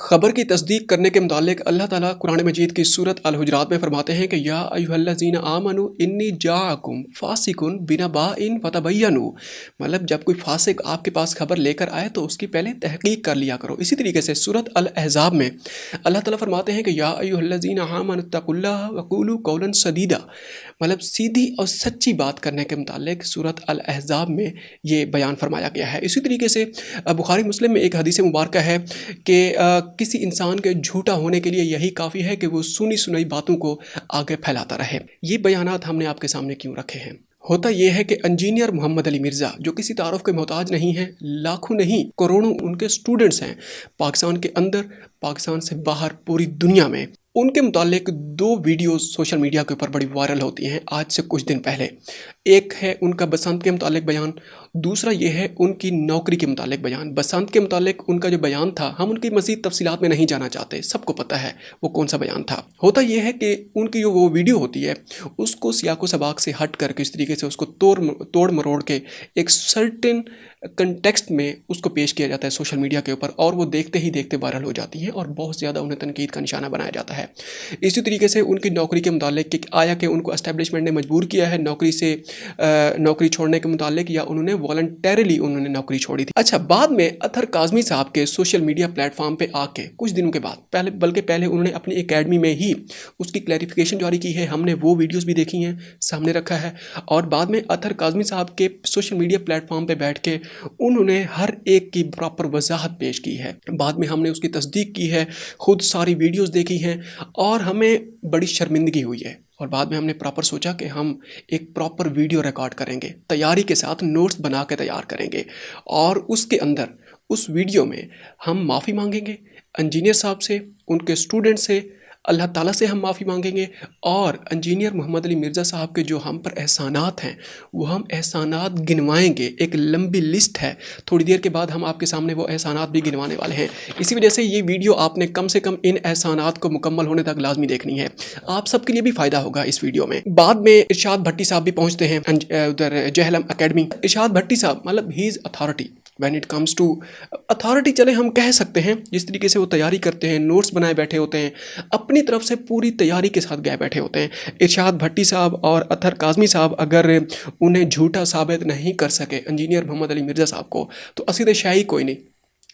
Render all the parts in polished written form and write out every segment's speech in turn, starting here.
खबर की तस्दीक करने के मुतालिक अल्लाह ताला कुरान मजीद की सूरत अल हुजरात में फरमाते हैं कि या अय्युहल्लज़ीना आमनू इन्नी जाअकुम फासिकुन बिनबाइन फतबय्यनु, मतलब जब कोई फासिक आपके पास खबर लेकर आए तो उसकी पहले तहकीक कर लिया करो। इसी तरीके से सूरत अल अहज़ाब में अल्लाह ताला फरमाते हैं कि या अय्युहल्लज़ीना आमनु तक़ुल्लाह वक़ूलू कौलन सदीदा, मतलब सीधी और सच्ची बात करने के मुतालिक सूरत अल अहज़ाब में ये बयान फरमाया गया है। इसी तरीके से बुखारी मुस्लिम में एक हदीस मुबारक है कि किसी इंसान के झूठा होने के लिए यही काफ़ी है कि वो सुनी सुनाई बातों को आगे फैलाता रहे। ये बयानात हमने आपके सामने क्यों रखे हैं? होता यह है कि इंजीनियर मोहम्मद अली मिर्ज़ा जो किसी तारुफ के मोहताज नहीं हैं, लाखों नहीं करोड़ों उनके स्टूडेंट्स हैं पाकिस्तान के अंदर, पाकिस्तान से बाहर, पूरी दुनिया में। उनके मुतालिक दो वीडियोस सोशल मीडिया के ऊपर बड़ी वायरल होती हैं आज से कुछ दिन पहले। एक है उनका बसंत के मुतालिक बयान, दूसरा ये है उनकी नौकरी के मुतालिक बयान। बसंत के मुतालिक उनका जो बयान था, हम उनकी मज़ीद तफसीलात में नहीं जाना चाहते, सबको पता है वो कौन सा बयान था। होता यह है कि उनकी जो वो वीडियो होती है उसको सियाको सबाक से हट कर किस तरीके से उसको तोड़ मरोड़ के एक सर्टेन कंटेक्स्ट में उसको पेश किया जाता है सोशल मीडिया के ऊपर, और वो देखते ही देखते वायरल हो जाती हैं और बहुत ज़्यादा उन्हें तनकीद का निशाना बनाया जाता है। इसी तरीके से उनकी नौकरी के मुतालिक कि आया कि उनको एस्टेब्लिशमेंट ने मजबूर किया है नौकरी छोड़ने के मुतालिक, या उन्होंने वॉलंटरीली उन्होंने नौकरी छोड़ी थी। अच्छा, बाद में अतहर काज़मी साहब के सोशल मीडिया प्लेटफॉर्म पे आके कुछ दिनों के बाद पहले उन्होंने अपनी एकेडमी में ही उसकी क्लैरिफिकेशन जारी की है। हमने वो वीडियोस भी देखी हैं, सामने रखा है, और बाद में अतहर काज़मी साहब के सोशल मीडिया प्लेटफॉर्म पे बैठ के उन्होंने हर एक की प्रॉपर वजाहत पेश की है। बाद में हमने उसकी तस्दीक की है, खुद सारी वीडियोस देखी हैं, और हमें बड़ी शर्मिंदगी हुई है। और बाद में हमने प्रॉपर सोचा कि हम एक प्रॉपर वीडियो रिकॉर्ड करेंगे, तैयारी के साथ नोट्स बना के तैयार करेंगे, और उसके अंदर उस वीडियो में हम माफ़ी मांगेंगे इंजीनियर साहब से, उनके स्टूडेंट से, अल्लाह ताला से हम माफ़ी मांगेंगे, और इंजीनियर मोहम्मद अली मिर्ज़ा साहब के जो हम पर एहसानात हैं वो हम एहसानात गिनवाएंगे। एक लंबी लिस्ट है, थोड़ी देर के बाद हम आपके सामने वो एहसानात भी गिनवाने वाले हैं। इसी वजह से ये वीडियो आपने कम से कम इन एहसानात को मुकम्मल होने तक लाजमी देखनी है, आप सबके लिए भी फ़ायदा होगा इस वीडियो में। बाद में इरशाद भट्टी साहब भी पहुँचते हैं उधर जहलम अकेडमी। इरशाद भट्टी साहब मतलब ही is authority when it comes to authority, चले हम कह सकते हैं। जिस तरीके से वो तैयारी करते हैं, नोट्स बनाए बैठे होते हैं, अपनी तरफ से पूरी तैयारी के साथ गए बैठे होते हैं। इरशाद भट्टी साहब और अतहर काज़मी साहब अगर उन्हें झूठा साबित नहीं कर सके इंजीनियर मोहम्मद अली मिर्ज़ा साहब को, तो असी तो शाही कोई नहीं,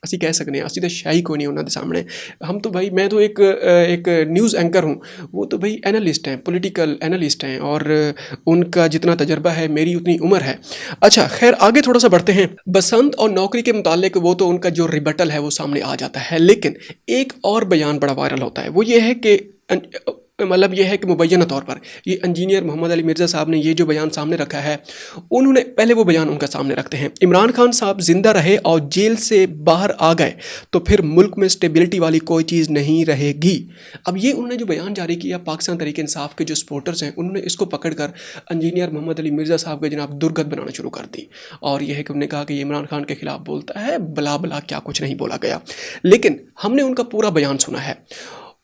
ਅਸੀਂ कह सकते हैं असी तो शाही कोई नहीं उन्होंने सामने। हम तो भाई, मैं तो एक न्यूज़ एंकर हूँ, वो तो भाई एनालिस्ट हैं, पॉलिटिकल एनालिस्ट हैं, और उनका जितना तजर्बा है मेरी उतनी उम्र है। अच्छा खैर, आगे थोड़ा सा बढ़ते हैं। बसंत और नौकरी के मुतालिक वो तो उनका जो रिबटल है वो सामने आ जाता है, लेकिन एक और बयान बड़ा वायरल होता है। वो ये है कि मतलब ये है कि मुबैना तौर पर ये इंजीनियर मोहम्मद अली मिर्ज़ा साहब ने ये जो बयान सामने रखा है, उन्होंने पहले वो बयान उनका सामने रखते हैं। इमरान खान साहब ज़िंदा रहे और जेल से बाहर आ गए तो फिर मुल्क में स्टेबिलिटी वाली कोई चीज़ नहीं रहेगी। अब ये उन्होंने जो बयान जारी किया, पाकिस्तान तहरीक इंसाफ के जो सपोर्टर्स हैं उन्होंने इसको पकड़ कर इंजीनियर मोहम्मद अली मिर्ज़ा साहब के जनाब दुर्गत बनाना शुरू कर दी, और यह है कि उन्होंने कहा कि ये इमरान खान के ख़िलाफ़ बोलता है, बला बला क्या कुछ नहीं बोला गया। लेकिन हमने उनका पूरा बयान सुना है।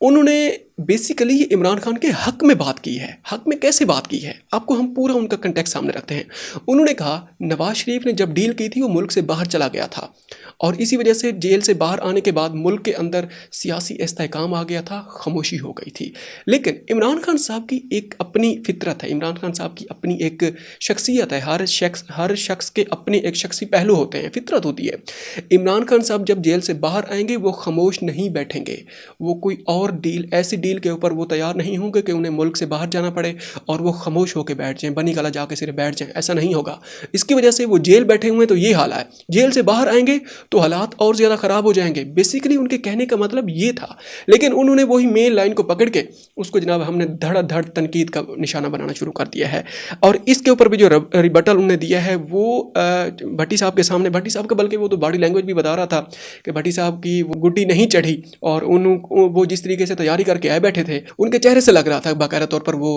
उन्होंने बेसिकली इमरान खान के हक़ में बात की है। हक़ में कैसे बात की है, आपको हम पूरा उनका कंटेक्स्ट सामने रखते हैं। उन्होंने कहा नवाज शरीफ ने जब डील की थी वो मुल्क से बाहर चला गया था, और इसी वजह से जेल से बाहर आने के बाद मुल्क के अंदर सियासी इस्तेहकाम आ गया था, खामोशी हो गई थी। लेकिन इमरान खान साहब की एक अपनी फितरत है, इमरान खान साहब की अपनी एक शख्सियत है। हर शख्स के अपने एक शख्सी पहलू होते हैं, फितरत होती है। इमरान खान साहब जब जेल से बाहर आएंगे वो खामोश नहीं बैठेंगे, वो कोई और ऐसी डील के ऊपर वो तैयार नहीं होंगे कि उन्हें मुल्क से बाहर जाना पड़े और वो खामोश होकर बैठ जाएं, बनी गला जाके सिर्फ बैठ जाएं, ऐसा नहीं होगा। इसकी वजह से वो जेल बैठे हुए हैं तो ये हाल है, जेल से बाहर आएंगे तो हालात और ज़्यादा ख़राब हो जाएंगे। बेसिकली उनके कहने का मतलब ये था, लेकिन उन्होंने वही मेन लाइन को पकड़ के उसको जनाब हमने धड़ तनकीद का निशाना बनाना शुरू कर दिया है। और इसके ऊपर भी जो रिबटल उन्होंने दिया है वो भट्टी साहब के सामने, भट्टी साहब का बल्कि वो तो बॉडी लैंग्वेज भी बता रहा था कि भट्टी साहब की वो गुड्डी नहीं चढ़ी, और वो जिस तरीके से तैयारी करके आए बैठे थे उनके चेहरे से लग रहा था बाकायदा तौर पर वो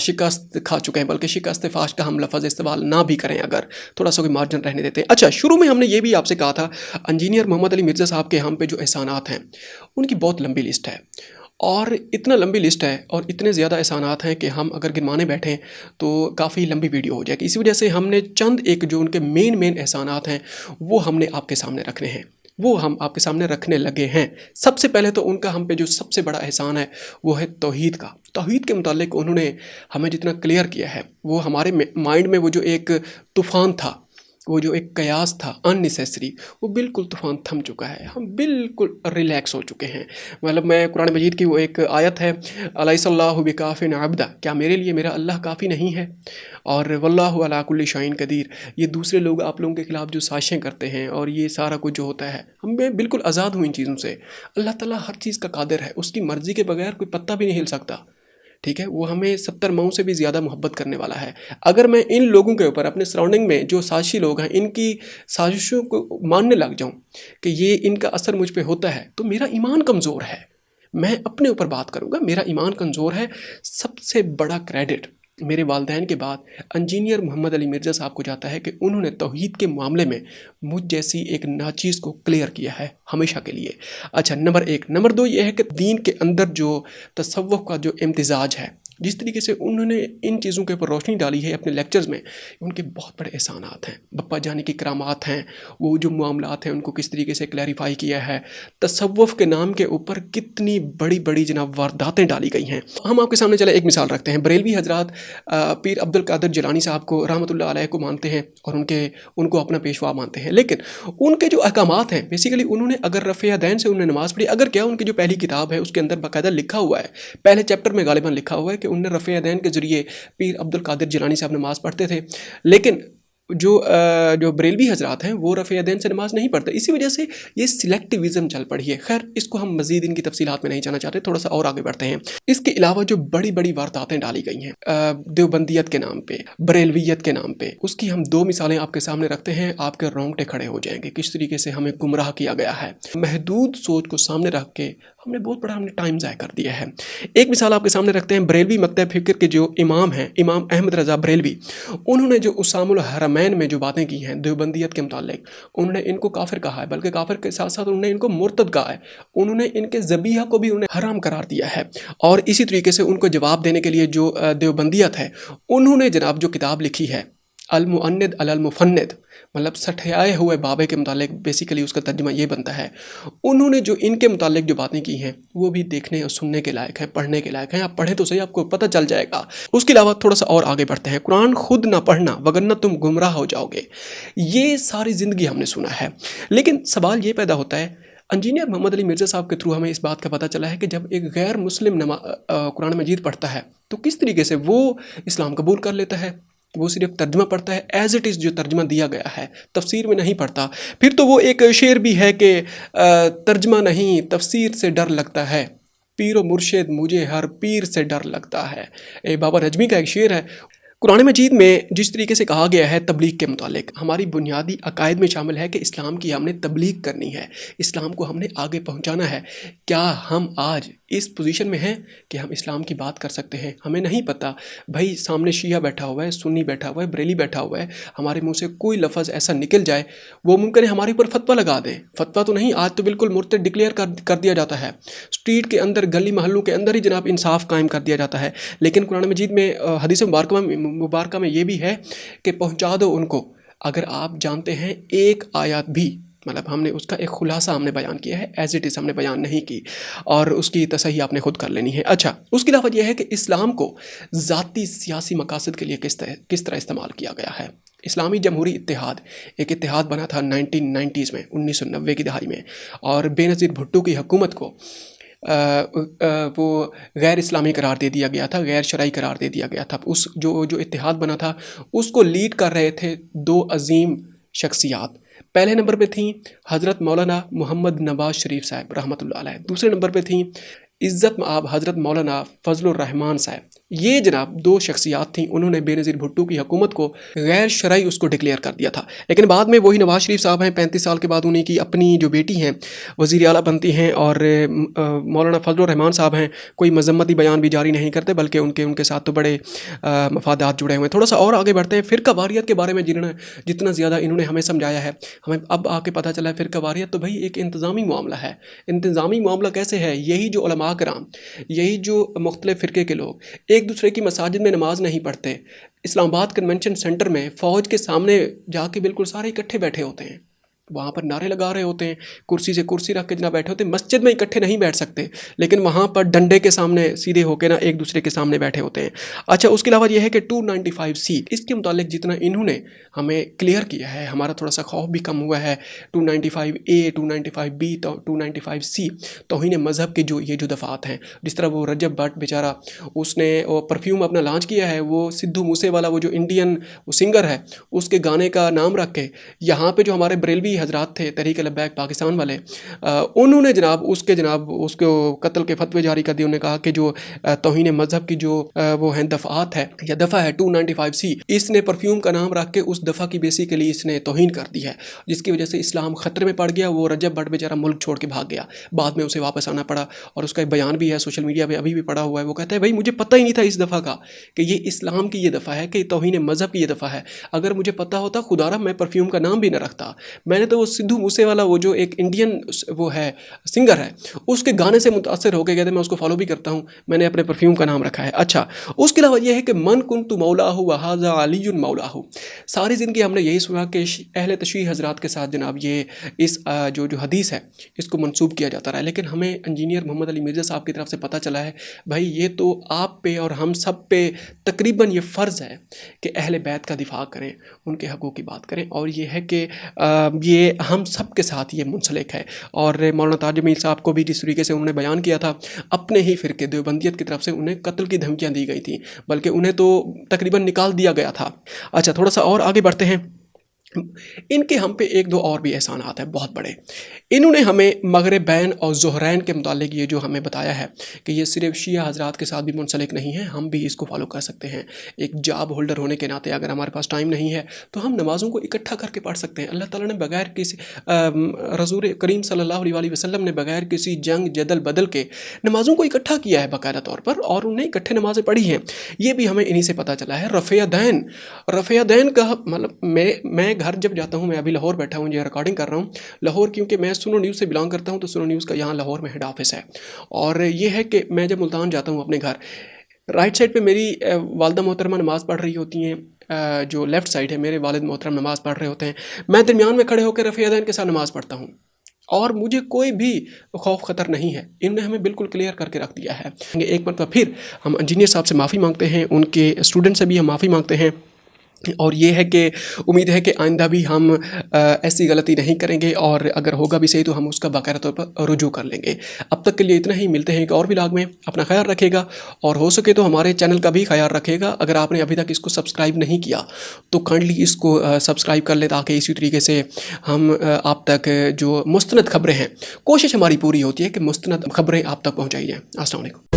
शिकस्त खा चुके हैं। बल्कि शिकस्त फाश का हम लफ्ज़ इस्तेमाल ना भी करें, अगर थोड़ा सा कोई मार्जिन रहने देते हैं। अच्छा, शुरू में हमने ये भी आपसे कहा था इंजीनियर मोहम्मद अली मिर्ज़ा साहब के हम पे जो एहसानात हैं उनकी बहुत लंबी लिस्ट है, और इतना लंबी लिस्ट है और इतने ज़्यादा एहसानात हैं कि हम अगर गिनवाने बैठें तो काफ़ी लंबी वीडियो हो जाएगी। इसी वजह से हमने चंद एक जो उनके मेन एहसानात हैं वो हमने आपके सामने रखने हैं। وہ ہم آپ کے سامنے رکھنے لگے ہیں۔ سب سے پہلے تو ان کا ہم پہ جو سب سے بڑا احسان ہے وہ ہے توحید کا۔ توحید کے متعلق انہوں نے ہمیں جتنا کلیئر کیا ہے، وہ ہمارے مائنڈ میں وہ جو ایک طوفان تھا، وہ جو ایک قیاس تھا ان نیسیسری، وہ بالکل طوفان تھم چکا ہے، ہم بالکل ریلیکس ہو چکے ہیں۔ مطلب میں قرآن مجید کی وہ ایک آیت ہے، الیس اللہ بکاف عبدہ، کیا میرے لیے میرا اللہ کافی نہیں ہے؟ اور واللہ علی کل شیء قدیر، یہ دوسرے لوگ آپ لوگوں کے خلاف جو سازشیں کرتے ہیں اور یہ سارا کچھ جو ہوتا ہے، ہم بالکل آزاد ہوں ان چیزوں سے۔ اللہ تعالیٰ ہر چیز کا قادر ہے، اس کی مرضی کے بغیر کوئی پتا بھی نہیں ہل سکتا، ٹھیک ہے؟ وہ ہمیں 70 ماؤں سے بھی زیادہ محبت کرنے والا ہے۔ اگر میں ان لوگوں کے اوپر اپنے سراؤنڈنگ میں جو سازشی لوگ ہیں ان کی سازشوں کو ماننے لگ جاؤں کہ یہ ان کا اثر مجھ پہ ہوتا ہے، تو میرا ایمان کمزور ہے۔ میں اپنے اوپر بات کروں گا، میرا ایمان کمزور ہے۔ سب سے بڑا کریڈٹ میرے والدین کے بعد انجینئر محمد علی مرزا صاحب کو جاتا ہے کہ انہوں نے توحید کے معاملے میں مجھ جیسی ایک ناچیز کو کلیئر کیا ہے ہمیشہ کے لیے۔ اچھا، نمبر 1۔ نمبر 2 یہ ہے کہ دین کے اندر جو تصوف کا جو امتزاج ہے، جس طریقے سے انہوں نے ان چیزوں کے اوپر روشنی ڈالی ہے اپنے لیکچرز میں، ان کے بہت بڑے احسانات ہیں۔ بپا جانی کی کرامات ہیں، وہ جو معاملات ہیں ان کو کس طریقے سے کلیریفائی کیا ہے، تصوف کے نام کے اوپر کتنی بڑی بڑی جناب وارداتیں ڈالی گئی ہیں۔ ہم آپ کے سامنے چلے ایک مثال رکھتے ہیں۔ بریلوی حضرات پیر عبد القادر جیلانی صاحب کو رحمۃ اللہ علیہ کو مانتے ہیں اور ان کو اپنا پیشوا مانتے ہیں، لیکن ان کے جو احکامات ہیں بیسیکلی انہوں نے اگر رفع دین سے انہوں نے نماز پڑھی، اگر کیا ان کی جو پہلی کتاب ہے اس کے اندر باقاعدہ لکھا ہوا ہے، پہلے چیپٹر میں غالباً لکھا ہوا ہے کہ انہوں نے رفع دین کے ذریعے پیر عبد القادر جیلانی صاحب نماز پڑھتے تھے، لیکن جو بریلوی حضرات ہیں وہ رفع دین سے نماز نہیں پڑھتے۔ اسی وجہ سے یہ سلیکٹیوزم چل پڑی ہے۔ خیر، اس کو ہم مزید ان کی تفصیلات میں نہیں جانا چاہتے، تھوڑا سا اور آگے بڑھتے ہیں۔ اس کے علاوہ جو بڑی بڑی وارداتیں ڈالی گئی ہیں دیوبندیت کے نام پہ، بریلویت کے نام پہ، اس کی ہم 2 مثالیں آپ کے سامنے رکھتے ہیں، آپ کے رونگٹے کھڑے ہو جائیں گے کس طریقے سے ہمیں گمراہ کیا گیا ہے۔ محدود سوچ کو سامنے رکھ کے ہم نے بہت بڑا ٹائم ضائع کر دیا ہے۔ ایک مثال آپ کے سامنے رکھتے ہیں، بریلوی مکتب فکر کے جو امام ہیں، امام احمد رضا بریلوی، انہوں نے جو اسام الحرمین میں جو باتیں کی ہیں دیوبندیت کے متعلق، انہوں نے ان کو کافر کہا ہے، بلکہ کافر کے ساتھ ساتھ انہوں نے ان کو مرتد کہا ہے، انہوں نے ان کے ذبیحہ کو بھی انہیں حرام قرار دیا ہے۔ اور اسی طریقے سے ان کو جواب دینے کے لیے جو دیوبندیت ہے، انہوں نے جناب جو کتاب لکھی ہے المؤند علی المفند، مطلب سٹھیائے ہوئے بابے کے متعلق، بیسیکلی اس کا ترجمہ یہ بنتا ہے، انہوں نے جو ان کے متعلق جو باتیں کی ہیں وہ بھی دیکھنے اور سننے کے لائق ہیں، پڑھنے کے لائق ہیں۔ آپ پڑھیں تو صحیح، آپ کو پتہ چل جائے گا۔ اس کے علاوہ تھوڑا سا اور آگے بڑھتے ہیں۔ قرآن خود نہ پڑھنا وگرنہ تم گمراہ ہو جاؤ گے، یہ ساری زندگی ہم نے سنا ہے، لیکن سوال یہ پیدا ہوتا ہے، انجینئر محمد علی مرزا صاحب کے تھرو ہمیں اس بات کا پتہ چلا ہے کہ جب ایک غیر مسلم قرآن مجید پڑھتا ہے تو کس طریقے سے وہ اسلام قبول کر لیتا ہے۔ وہ صرف ترجمہ پڑھتا ہے، ایز اٹ از جو ترجمہ دیا گیا ہے، تفسیر میں نہیں پڑھتا۔ پھر تو وہ ایک شعر بھی ہے کہ ترجمہ نہیں تفسیر سے ڈر لگتا ہے، پیر و مرشد مجھے ہر پیر سے ڈر لگتا ہے۔ بابا نجمی کا ایک شعر ہے۔ قرآن مجید میں جس طریقے سے کہا گیا ہے تبلیغ کے متعلق، ہماری بنیادی عقائد میں شامل ہے کہ اسلام کی ہم نے تبلیغ کرنی ہے، اسلام کو ہم نے آگے پہنچانا ہے۔ کیا ہم آج اس پوزیشن میں ہیں کہ ہم اسلام کی بات کر سکتے ہیں؟ ہمیں نہیں پتہ بھائی، سامنے شیعہ بیٹھا ہوا ہے، سنی بیٹھا ہوا ہے، بریلی بیٹھا ہوا ہے، ہمارے منہ سے کوئی لفظ ایسا نکل جائے، وہ ممکن ہے ہمارے اوپر فتویٰ لگا دیں۔ فتویٰ تو نہیں، آج تو بالکل مرتد ڈکلیئر کر دیا جاتا ہے، اسٹریٹ کے اندر، گلی محلوں کے اندر ہی جناب انصاف قائم کر دیا جاتا ہے۔ لیکن قرآن مجید میں حدیث مبارکہ میں یہ بھی ہے کہ پہنچا دو ان کو، اگر آپ جانتے ہیں ایک آیات بھی، مطلب ہم نے اس کا ایک خلاصہ ہم نے بیان کیا ہے، ایز اٹ از ہم نے بیان نہیں کی، اور اس کی تصحیح آپ نے خود کر لینی ہے۔ اچھا، اس کے علاوہ یہ ہے کہ اسلام کو ذاتی سیاسی مقاصد کے لیے کس طرح استعمال کیا گیا ہے۔ اسلامی جمہوری اتحاد ایک اتحاد بنا تھا 1990s میں، 1990 کی دہائی میں، اور بے نظیر بھٹو کی حکومت کو وہ غیر اسلامی قرار دے دیا گیا تھا، غیر شرعی قرار دے دیا گیا تھا۔ اس جو اتحاد بنا تھا اس کو لیڈ کر رہے تھے 2 عظیم شخصیات۔ پہلے نمبر پہ تھیں حضرت مولانا محمد نواز شریف صاحب رحمۃ اللہ علیہ، دوسرے نمبر پہ تھیں عزت مآب حضرت مولانا فضل الرحمان صاحب۔ یہ جناب 2 شخصیات تھیں، انہوں نے بے نظیر بھٹو کی حکومت کو غیر شرعی اس کو ڈکلیئر کر دیا تھا۔ لیکن بعد میں وہی نواز شریف صاحب ہیں، 35 سال کے بعد انہیں کی اپنی جو بیٹی ہیں وزیر اعلیٰ بنتی ہیں، اور مولانا فضل الرحمان صاحب ہیں، کوئی مذمتی بیان بھی جاری نہیں کرتے، بلکہ ان کے ساتھ تو بڑے مفادات جڑے ہوئے ہیں۔ تھوڑا سا اور آگے بڑھتے ہیں۔ فرقہ واریت کے بارے میں جتنا زیادہ انہوں نے ہمیں سمجھایا ہے، ہمیں اب آ کے پتہ چلا ہے فرقہ واریت تو بھائی ایک انتظامی معاملہ ہے۔ انتظامی معاملہ کیسے ہے؟ یہی جو علماء کرام، یہی جو مختلف فرقے کے لوگ ایک دوسرے کی مساجد میں نماز نہیں پڑھتے، اسلام آباد کنونشن سینٹر میں فوج کے سامنے جا کے بالکل سارے اکٹھے بیٹھے ہوتے ہیں، वहाँ पर नारे लगा रहे होते हैं, कुर्सी से कुर्सी रख के जनाब बैठे होते हैं। मस्जिद में इकट्ठे नहीं बैठ सकते, लेकिन वहाँ पर डंडे के सामने सीधे होकर ना एक दूसरे के सामने बैठे होते हैं। अच्छा, उसके अलावा यह है कि 295C, इसके मुतालिक जितना इन्होंने हमें क्लियर किया है, हमारा थोड़ा सा खौफ भी कम हुआ है। 295A, 295B, 295C, तौहीन मज़हब के जो ये जो दफ़ात हैं, जिस तरह वो रजब भट्ट बेचारा, उसने वो परफ्यूम अपना लॉन्च किया है, वो सिद्धू मूसे वाला वो जो इंडियन वो सिंगर है, उसके गाने का नाम रख के यहाँ पे जो हमारे बरेलवी हजरात थे तहरीक लब्बैक पाकिस्तान वाले, उन्होंने जनाब उसको कत्ल के फतवे जारी कर दिए। उन्होंने कहा कि जो तौहीन मज़हब की जो वो हैं दफ़ात है या दफ़ा है 295C, इसने परफ्यूम का नाम रख के उस दफ़ा की बेसिकली इसने तौहीन कर दी है, जिसकी वजह से इस्लाम ख़तरे में पड़ गया। वो रजब भट्ट बेचारा मुल्क छोड़ के भाग गया, बाद में उसे वापस आना पड़ा, और उसका एक बयान भी है सोशल मीडिया पे अभी भी पड़ा हुआ है। वो कहता है भाई मुझे पता ही नहीं था इस दफ़ा का कि ये इस्लाम की ये दफ़ा है, कि तौहीन मज़हब की ये दफ़ा है। अगर मुझे पता होता खुदारा मैं परफ्यूम का नाम भी न रखता। मैंने तो वो सिद्धू मूसे वाला वो जो एक इंडियन वो है सिंगर है, उसके गाने से मुतासर होकर गए थे, मैं उसको फॉलो भी करता हूँ, मैंने अपने परफ्यूम का नाम रखा है। अच्छा, उसके अलावा ये है कि मन कुन्तु मौलाहु व हाज़ा अलीयुन मौलाहु। सारी ज़िंदगी हमने यही सुना कि अहले तशरीह हज़रात के साथ जनाब ये इस जो हदीस है इसको मंसूब किया जाता रहा है, लेकिन हमें इंजीनियर मोहम्मद अली मिर्ज़ा साहब की तरफ से पता चला है भाई ये तो आप पे और हम सब पे तकरीबन ये फ़र्ज़ है कि अहले बैत का दिफा करें, उनके हक़ों की बात करें, और ये है कि ये हम सब के साथ ये मुंसलिक है। और मौलाना ताज मीर साहब को भी जिस तरीके से उन्होंने बयान किया था, अपने ही फ़िरके देवबंदियत की तरफ से उन्हें कत्ल की धमकियाँ दी गई थी, बल्कि उन्हें तो तकरीबन निकाल दिया गया था। अच्छा, थोड़ा सा और आगे बढ़ते हैं। इनके हम पे एक दो और भी एहसानात हैं बहुत बड़े। इन्होंने हमें मगरिबैन और ज़ुहरैन के मुतालिक ये जो हमें बताया है कि ये सिर्फ शिया हज़रात के साथ भी मुंसलिक नहीं है, हम भी इसको फॉलो कर सकते हैं। एक जॉब होल्डर होने के नाते अगर हमारे पास टाइम नहीं है तो हम नमाज़ों को इकट्ठा करके पढ़ सकते हैं। अल्लाह ताला ने बगैर किसी रसूल करीम सल्लल्लाहु अलैहि वसल्लम ने बगैर किसी जंग जदल बदल के नमाज़ों को इकट्ठा किया है बाकायदा तौर पर, और उन्हें इकट्ठे नमाज़ें पढ़ी हैं। ये भी हमें इन्हीं से पता चला है। रफ़ेदैन का मतलब मैं घर जब जाता हूँ, मैं अभी लाहौर बैठा हूँ, ये रिकॉर्डिंग कर रहा हूँ लाहौर, क्योंकि मैं सुनो न्यूज़ से बिलोंग करता हूँ, तो सुनो न्यूज़ का यहाँ लाहौर में हेड ऑफिस है। और ये है कि मैं जब मुल्तान जाता हूँ अपने घर, राइट साइड पे मेरी वालदा मोहतरमा नमाज़ पढ़ रही होती हैं, जो लेफ़्ट साइड है मेरे वालिद मोहतरम नमाज़ पढ़ रहे होते हैं, मैं दरमियान में खड़े होकर रफ़ेदैन के साथ नमाज़ पढ़ता हूँ, और मुझे कोई भी खौफ ख़तर नहीं है। इन्होंने हमें बिल्कुल क्लियर करके रख दिया है। एक मरतबा फिर हम इंजीनियर साहब से माफ़ी मांगते हैं, उनके स्टूडेंट से भी हम माफ़ी मांगते हैं, और ये है कि उम्मीद है कि आइंदा भी हम ऐसी गलती नहीं करेंगे, और अगर होगा भी सही तो हम उसका बाकायदा तौर पर रुजू कर लेंगे। अब तक के लिए इतना ही, मिलते हैं एक और व्लॉग में। अपना ख्याल रखेगा, और हो सके तो हमारे चैनल का भी ख्याल रखेगा। अगर आपने अभी तक इसको सब्सक्राइब नहीं किया तो काइंडली इसको सब्सक्राइब कर लें, ताकि इसी तरीके से हम आप तक जो मुस्तनद खबरें हैं, कोशिश हमारी पूरी होती है कि मुस्तनद खबरें आप तक पहुँचाई जाएँ। अस्सलाम वालेकुम।